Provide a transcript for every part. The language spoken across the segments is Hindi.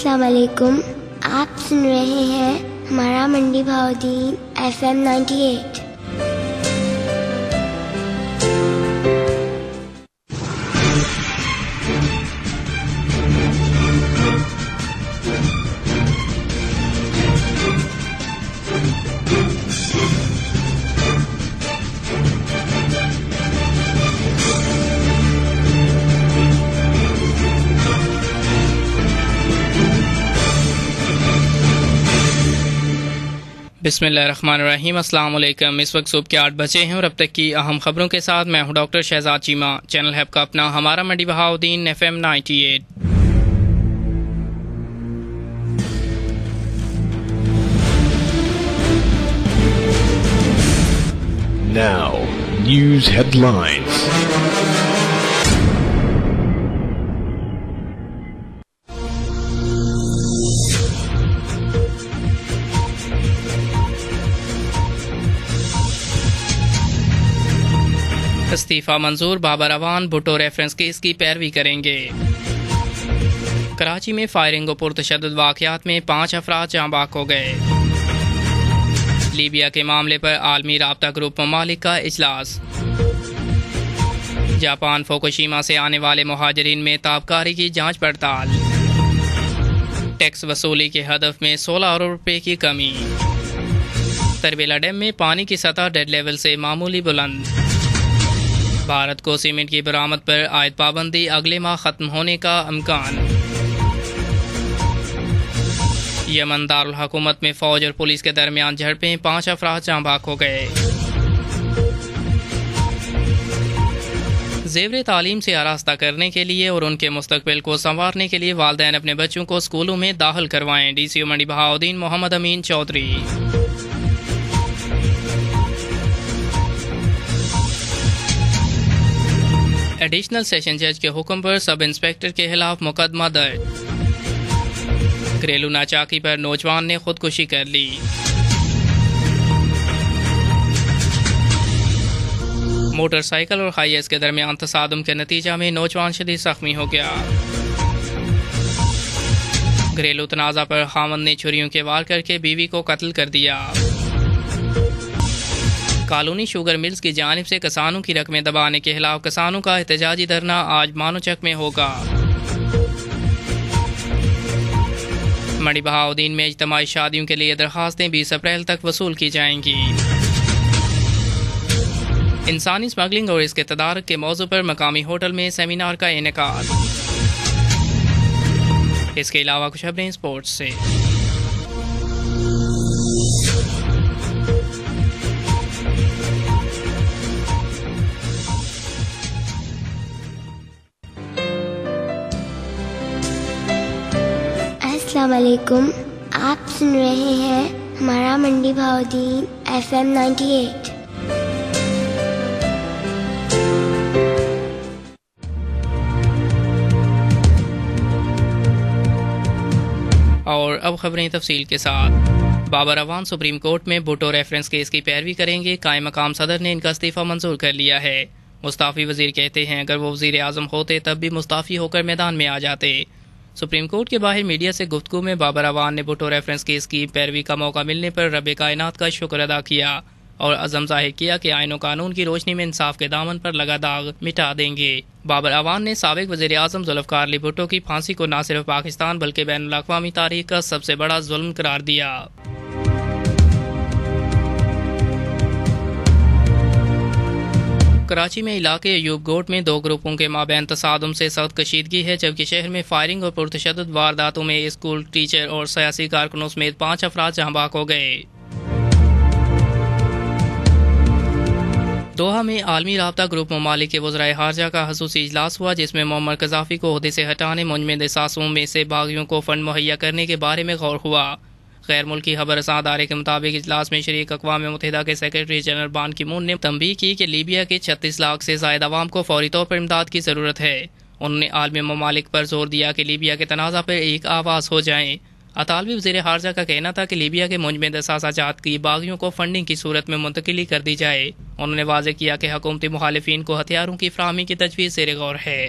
अस्सलाम वालेकुम। आप सुन रहे हैं हमारा मंडी भावदीन FM 98। बिस्मिल्लाहिर्रहमानिर्रहीम। अस्सलाम वालेकुम। इस वक्त सुबह के 8 बजे हैं और अब तक की अहम खबरों के साथ मैं हूं डॉक्टर शहजाद चीमा। चैनल है आपका अपना हमारा मंडी Bahauddin FM 98। Now, news headlines. इस्तीफा मंजूर, बाबर अवान भुट्टो रेफरेंस केस की पैरवी करेंगे। कराची में फायरिंग और पुरतशद्दुद वाक़यात में 5 अफराद जाँ बाक हो गए। लीबिया के मामले पर आलमी राब्ता ग्रुप ममालिक का इजलास। जापान फुकुशिमा से आने वाले मुहाजिरीन में ताबकारी की जांच पड़ताल। टैक्स वसूली के हदफ में 16 अरब रुपए की कमी। तरबेला डैम में पानी की सतह डेड लेवल से मामूली बुलंद। भारत को सीमेंट की बरामद पर आयद पाबंदी अगले माह खत्म होने का इम्कान। यमन दारुल हुकूमत में फौज और पुलिस के दरमियान झड़पें, 5 अफराद जाँ बाक हो गए। ज़ेवर तालीम से आरास्ता करने के लिए और उनके मुस्तकबिल को संवारने के लिए वालिदैन अपने बच्चों को स्कूलों में दाखिल करवाएं। DCO मंडी बहाउद्दीन मोहम्मद अमीन चौधरी। एडिशनल सेशन जज के हुक्म पर सब इंस्पेक्टर के खिलाफ मुकदमा दर्ज। घरेलू नाचाकी पर नौजवान ने खुदकुशी कर ली। मोटरसाइकिल और हाईएस के दरमियान तसादुम के नतीजा में नौजवान शदीद जख्मी हो गया। घरेलू तनाज़ा पर खामन ने छुरियों के वार करके बीवी को कत्ल कर दिया। कॉलोनी शुगर मिल्स की जानिब से किसानों की रकमें दबाने के खिलाफ किसानों का एहतजाजी धरना आज मानोचक में होगा। मंडी बहाउद्दीन में इज्तिमाई शादियों के लिए दरखास्तें 20 अप्रैल तक वसूल की जाएंगी। इंसानी स्मगलिंग और इसके तदारक के मौजू पर मकामी होटल में सेमिनार का इनेकाद। इसके अलावा कुछ खबरें स्पोर्ट्स से। अस्सलाम वालेकुम। आप सुन रहे हैं हमारा मंडी भावदीन FM 98। और अब खबरें तफसील के साथ। बाबर अवान सुप्रीम कोर्ट में भुट्टो रेफरेंस केस की पैरवी करेंगे। कायम मकाम सदर ने इनका इस्तीफा मंजूर कर लिया है। मुस्ताफी वजीर कहते हैं अगर वो वजीर आजम होते तब भी मुस्ताफी होकर मैदान में आ जाते। सुप्रीम कोर्ट के बाहर मीडिया से गुफ्तगू में बाबर अवान ने भुट्टो रेफरेंस केस की पैरवी का मौका मिलने पर रब कायनात का शुक्र अदा किया और अज़म जाहिर किया कि आईन और कानून की रोशनी में इंसाफ के दामन पर लगा दाग मिटा देंगे। बाबर अवान ने साबिक वज़ीर आज़म जुल्फ़िकार अली भुट्टो की फांसी को न सिर्फ पाकिस्तान बल्कि बैनुल अक़वामी तारीख का सबसे बड़ा जुल्म करार दिया। कराची में इलाके अयूब गोट में 2 ग्रुपों के माबैन तसादुम से सख्त कशीदगी है, जबकि शहर में फायरिंग और पुरतशद्दुद वारदातों में स्कूल टीचर और सियासी कारकुनों समेत 5 अफराद जाँ बाक हो गए। दोहा में आलमी राब्ता ग्रुप ममालिक के वज़राए खारजा का खसूसी इजलास हुआ, जिसमें मोअम्मर कज़ाफ़ी को ओहदे से हटाने, मुंजमद सासों में से बागियों को फंड मुहैया करने के बारे में गौर हुआ। गैर मुल्की खबरसां अदारे के मुताबिक इजलास में शरीक अक़वाम मुत्तहिदा के सेक्रेटरी जनरल बान की मून ने तंबीह की कि लीबिया के 36 लाख से ज़ायद अवाम को फौरी तौर पर इमदाद की ज़रूरत है। उन्होंने आलमी ममालिक पर जोर दिया कि लीबिया के तनाज़ा पर एक आवाज़ हो जाएं। अतालवी वज़ीर खारजा का कहना था कि लीबिया के मुंजमद असासाजात की बागियों को फंडिंग की सूरत में मुंतकिली कर दी जाए। उन्होंने वाज़ेह किया कि हुकूमती मुखालिफिन को हथियारों की फ़राहमी की तजवीज़ ज़ेर गौर है।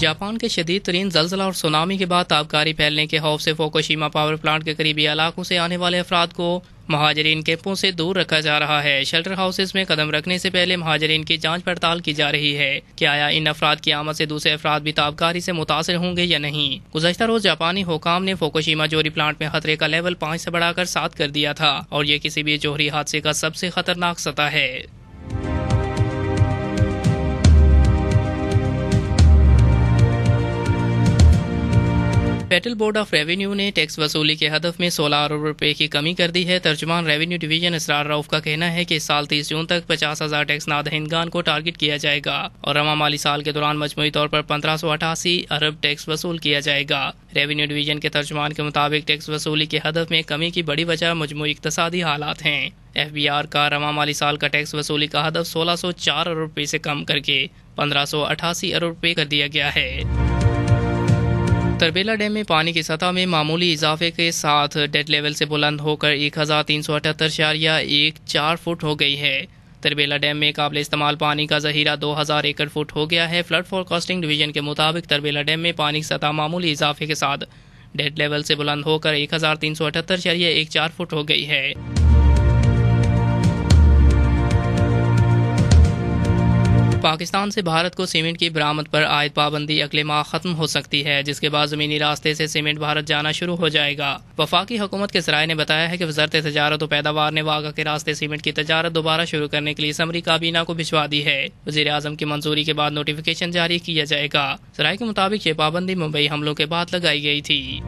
जापान के शदीद तरीन जल्जला और सुनामी के बाद ताबकारी फैलने के खौफ से फुकुशिमा पावर प्लांट के करीबी इलाकों से आने वाले अफराद को महाजरीन कैंपों से दूर रखा जा रहा है। शेल्टर हाउसेस में कदम रखने से पहले महाजरीन की जांच पड़ताल की जा रही है कि आया इन अफराद की आमद से दूसरे अफराद भी ताबकारी से मुतासिर होंगे या नहीं। गुज़श्ता रोज जापानी हुकाम ने फुकुशिमा जोहरी प्लांट में खतरे का लेवल 5 से बढ़ाकर 7 कर दिया था और ये किसी भी जोहरी हादसे का सबसे खतरनाक सतह है। फेडरल बोर्ड ऑफ रेवेन्यू ने टैक्स वसूली के हदफ में 16 अरब रुपए की कमी कर दी है। तर्जुमान रेवेन्यू डिवीजन इसरार रऊफ का कहना है कि इस साल 30 जून तक 50,000 टैक्स नादहिंदगान को टारगेट किया जाएगा और रवा माली साल के दौरान मजमूई तौर पर 1588 अरब टैक्स वसूल किया जाएगा। रेवेन्यू डिवीजन के तर्जुमान के मुताबिक टैक्स वसूली के हदफ में कमी की बड़ी वजह मजमूई इक्तसादी हालात हैं। FBR का रवा माली साल का टैक्स वसूली का हदफ 1604 अरब रुपए से कम करके 1588 अरब रुपए कर दिया गया है। तरबेला डैम में पानी की सतह में मामूली इजाफे के साथ डेड लेवल से बुलंद होकर 1378.14 फुट हो गई है। तरबेला डैम में काबिल इस्तेमाल पानी का जहीरा 2000 एकड़ फुट हो गया है। फ्लड फोरकास्टिंग डिवीजन के मुताबिक तरबेला डैम में पानी की सतह मामूली इजाफे के साथ डेड लेवल से बुलंद होकर 1378.14 फुट हो गई है। पाकिस्तान से भारत को सीमेंट की बरामद पर आयद पाबंदी अगले माह खत्म हो सकती है, जिसके बाद जमीनी रास्ते से सीमेंट भारत जाना शुरू हो जाएगा। वफाकी हुकूमत के ज़राए ने बताया है कि वज़ारत तजारत और पैदावार ने वागा के रास्ते सीमेंट की तजारत दोबारा शुरू करने के लिए समरी काबीना को भिजवा दी है। वज़ीर आज़म की मंजूरी के बाद नोटिफिकेशन जारी किया जाएगा। ज़राए के मुताबिक ये पाबंदी मुंबई हमलों के बाद लगाई गई थी।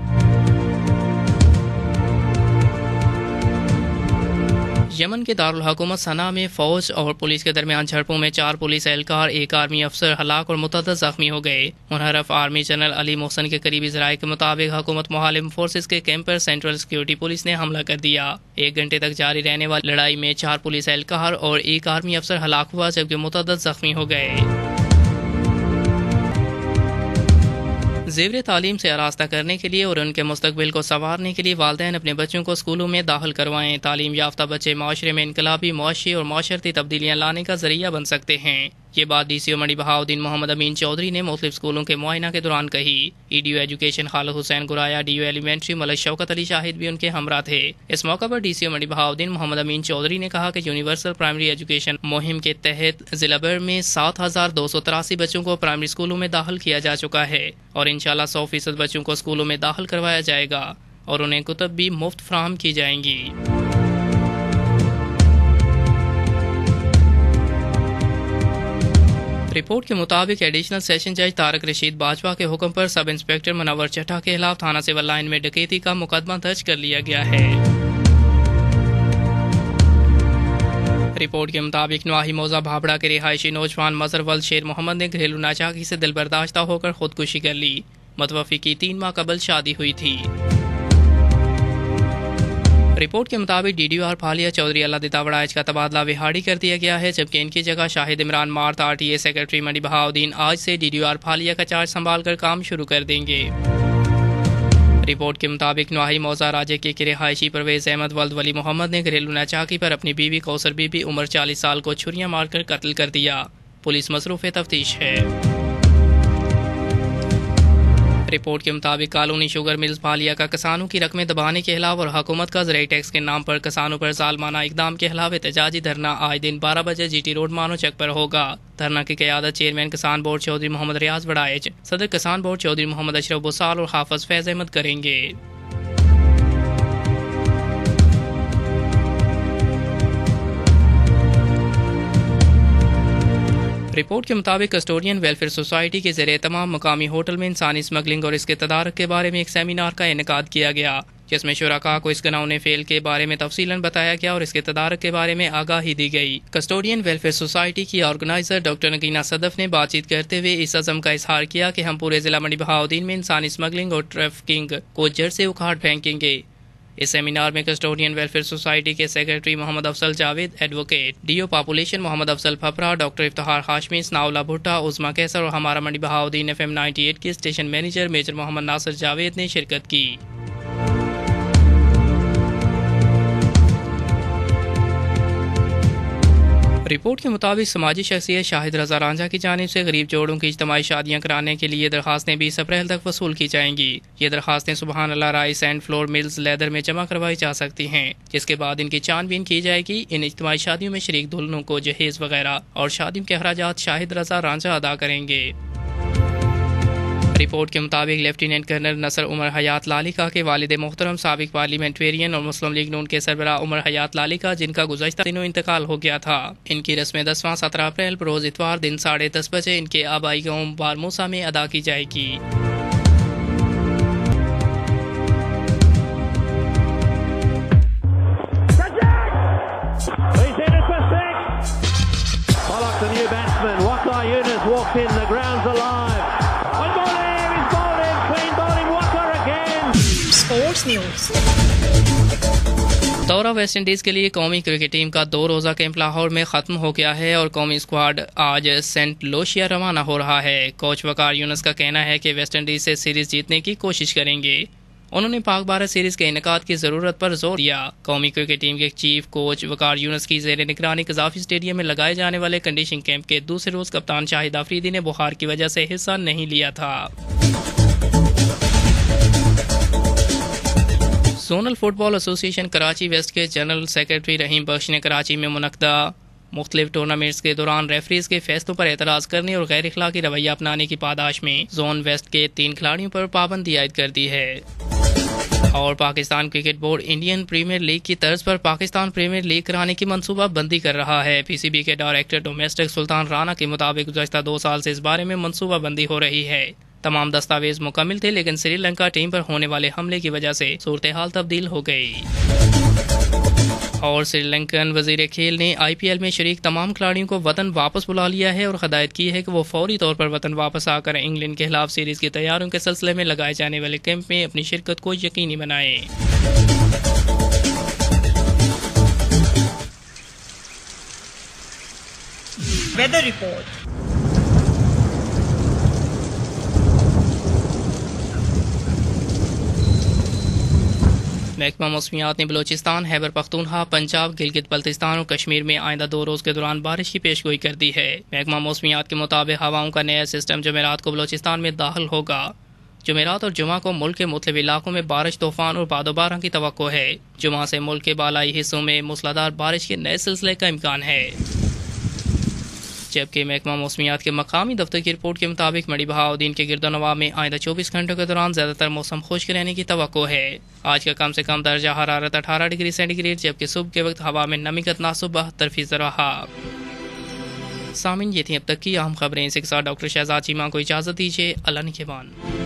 यमन के दारुल हुकूमत सना में फौज और पुलिस के दरमियान झड़पों में 4 पुलिस एहलकार, 1 आर्मी अफसर हलाक और मुतअद्दिद जख्मी हो गए। मुनहरफ आर्मी जनरल अली मोहसन के करीबी ज़राए के मुताबिक हुकूमत मुखालिफ फोर्सेस के कैंप पर सेंट्रल सिक्योरिटी पुलिस ने हमला कर दिया। 1 घंटे तक जारी रहने वाली लड़ाई में 4 पुलिस एहलकार और 1 आर्मी अफसर हलाक हुआ, जबकि मुतअद्दिद जख्मी हो गए। ज़ेवर तालीम से आरास्ता करने के लिए और उनके मुस्तकबिल को संवारने के लिए वालिदैन अपने बच्चों को स्कूलों में दाखिल करवाएं। तालीम याफ्ता बच्चे माशरे में इनकलाबी, मुआशी और माशरती तब्दीलियाँ लाने का जरिया बन सकते हैं। ये बात DCO मंडी बहाउद्दीन मोहम्मद अमीन चौधरी ने मुख्तलिफ स्कूलों के मुआयना के दौरान कही। EDO education Khalid Hussain Guraya, DO elementary Malik Shaukat Ali Shahid भी उनके हमरा थे। इस मौका पर DCO मंडी बहाउद्दीन मोहम्मद अमीन चौधरी ने कहा कि यूनिवर्सल प्राइमरी एजुकेशन मुहिम के तहत जिला भर में 7283 बच्चों को प्राइमरी स्कूलों में दाखिल किया जा चुका है और इंशाल्लाह 100% बच्चों को स्कूलों में दाखिल करवाया जाएगा और उन्हें कुतुब भी मुफ्त फराहम की जाएंगी। रिपोर्ट के मुताबिक एडिशनल सेशन जज तारक रशीद बाजवा के हुक्म पर सब इंस्पेक्टर मुनव्वर चट्टा के खिलाफ थाना सिविल लाइन में डकैती का मुकदमा दर्ज कर लिया गया है। रिपोर्ट के मुताबिक नवाही मौजा भाबड़ा के रिहायशी नौजवान मजहर शेर मोहम्मद ने घरेलू नाचाकी से दिल बर्दाश्ता होकर खुदकुशी कर ली। मुतवफ़ी की 3 माह कबल शादी हुई थी। रिपोर्ट के मुताबिक DDR फालिया चौधरी अल्लाह दितावड़ाइज का तबादला विहाड़ी कर दिया गया है, जबकि इनकी जगह शाहिद इमरान मार्त RTA सेक्रेटरी मंडी बहाउद्दीन आज से DDR फालिया का चार्ज संभाल कर काम शुरू कर देंगे। रिपोर्ट के मुताबिक नवाही मौजा राजे के रिहायशी परवेज अहमद वल्द वली मोहम्मद ने घरेलू नाचाकी पर अपनी बीवी कौसर बीबी उम्र 40 साल को छुरियां मारकर कत्ल कर दिया। पुलिस मसरूफ़ तफ्तीश है। रिपोर्ट के मुताबिक कॉलोनी शुगर मिल्स फालिया का किसानों की रकमें दबाने के खिलाफ और हुकूमत का ज़राई टैक्स के नाम पर किसानों पर जालमाना इकदाम के खिलाफ एहतजाजी धरना आज दिन 12 बजे GT रोड मानो चक पर होगा। धरना की क़यादत चेयरमैन किसान बोर्ड चौधरी मोहम्मद रियाज बड़ाइच, सदर किसान बोर्ड चौधरी मोहम्मद अशरफ बुसाल और हाफिज फैज अहमद करेंगे। रिपोर्ट के मुताबिक कस्टोडियन वेलफेयर सोसाइटी के ज़रिए तमाम मकामी होटल में इंसानी स्मगलिंग और इसके तदारक के बारे में एक सेमिनार का इनेकाद किया गया, जिसमें शुराका को इस गनाउने फेल के बारे में तफसीलन बताया गया और इसके तदारक के बारे में आगाही दी गई। कस्टोडियन वेलफेयर सोसाइटी की ऑर्गेनाइजर डॉक्टर नगीना सदफ ने बातचीत करते हुए इस अज़म का इजहार किया कि हम पूरे जिला मंडी बहाउद्दीन में इंसानी स्मगलिंग और ट्रैफिकिंग को जड़ से उखाड़ फेंकेंगे। इस सेमिनार में कस्टोडियन वेलफेयर सोसाइटी के secretary Mohammad Afsal Javed, advocate DO population Mohammad Afsal Phapra, doctor Iftikhar Hashmi, Sanaullah Bhutta, Usma कैसर और हमारा मंडी बहाउद्दीन FM 98 के station manager major Mohammad Nasir Javed ने शिरकत की। रिपोर्ट के मुताबिक समाजी शख्सियत शाहिद रजा रांझा की जानिब से गरीब जोड़ों की इज्तिमाई शादियां कराने के लिए दरखास्तें 20 अप्रैल तक वसूल की जाएंगी। ये दरखास्तें Subhan Allah rice and flour mills लेदर में जमा करवाई जा सकती हैं, जिसके बाद इनकी छानबीन की जाएगी। इन इज्तिमाई शादियों में शरीक दुल्हनों को जहेज वगैरह और शादियों के अखराजात शाहिद रजा रांझा अदा करेंगे। रिपोर्ट के मुताबिक लेफ्टिनेंट कर्नल नसर उमर हयात लालिका के वालिद मोहतरम साबिक पार्लियामेंटेरियन और मुस्लिम लीग नून के सरबराह उमर हयात लालिका, जिनका गुज़श्ता दिनों इंतकाल हो गया था, इनकी रस्में 10वां 17 अप्रैल रोज़ इतवार दिन 10:30 बजे इनके आबाई गांव बारमूसा में अदा की जाएगी। दौरा वेस्ट इंडीज के लिए कौमी क्रिकेट टीम का 2 रोज़ा कैंप लाहौर में ख़त्म हो गया है और कौमी स्क्वाड आज सेंट लूसिया रवाना हो रहा है। कोच वकार यूनुस का कहना है कि वेस्ट इंडीज से सीरीज जीतने की कोशिश करेंगे। उन्होंने पाक भारत सीरीज के इनेकाद की जरूरत पर जोर दिया। कौमी क्रिकेट टीम के चीफ कोच वकार यूनुस की ज़ेर निगरानी कज़ाफ़ी स्टेडियम में लगाए जाने वाले कंडीशनिंग कैंप के दूसरे रोज कप्तान शाहिद आफरीदी ने बुखार की वजह से हिस्सा नहीं लिया था। Zonal football association Karachi west के जनरल सेक्रेटरी रहीम बख्श ने कराची में मुनक्दा मुख्तलिफ टूर्नामेंट्स के दौरान रेफरीज के फैसलों पर एतराज़ करने और गैर इखलाकी रवैया अपनाने की पादाश में जोन वेस्ट के 3 खिलाड़ियों पर पाबंदी आयद कर दी है। और Pakistan Cricket Board Indian Premier League की तर्ज पर पाकिस्तान प्रीमियर लीग कराने की मनसूबा बंदी कर रहा है। पीसीबी के डायरेक्टर डोमेस्टिक सुल्तान राना के मुताबिक गुज़श्ता 2 साल से इस बारे में मनसूबा बंदी हो रही है। तमाम दस्तावेज मुकम्मिल थे, लेकिन श्रीलंका टीम पर होने वाले हमले की वजह से सूरत हाल तब्दील हो गई। और श्रीलंकन वजीर खेल ने IPL में शरीक तमाम खिलाड़ियों को वतन वापस बुला लिया है और हदायत की है कि वो फौरी तौर पर वतन वापस आकर इंग्लैंड के खिलाफ सीरीज की तैयारियों के सिलसिले में लगाए जाने वाले कैंप में अपनी शिरकत को यकीनी बनाएं। Weather report. महकमा मौसमियात ने बलोचिस्तान, खैबर पख्तूनख्वा, पंजाब, गिलगित बल्तिस्तान और कश्मीर में आइंदा 2 रोज़ के दौरान बारिश की पेशगोई कर दी है। महकमा मौसमियात के मुताबिक हवाओं का नया सिस्टम जुमेरात को बलोचिस्तान में दाखिल होगा। जुमेरात और जुमा को मुल्क के मुख्तलिफ इलाकों में बारिश, तूफान और बादोबारा की तवक्को है। जुमा से मुल्क के बालाई हिस्सों में मूसलाधार बारिश के नए सिलसिले का इम्कान है। जबकि महकमा मौसमियात के मकामी दफ्तर की रिपोर्ट के मुताबिक मड़ी बहाउद्दीन के गिरदोनवा में आइंदा 24 घंटों के दौरान ज्यादातर मौसम खुश्क रहने की तवक्को है। आज का कम से कम दर्जा हरारत 18 डिग्री सेंटीग्रेड, जबकि सुबह के वक्त हवा में नमी का तनासुब 72% रहा। सामिन, ये थी अब तक की अहम खबरें। इसी के साथ डॉक्टर शहजाद चीमा को इजाजत दीजिए। अल्लाह निगहबान।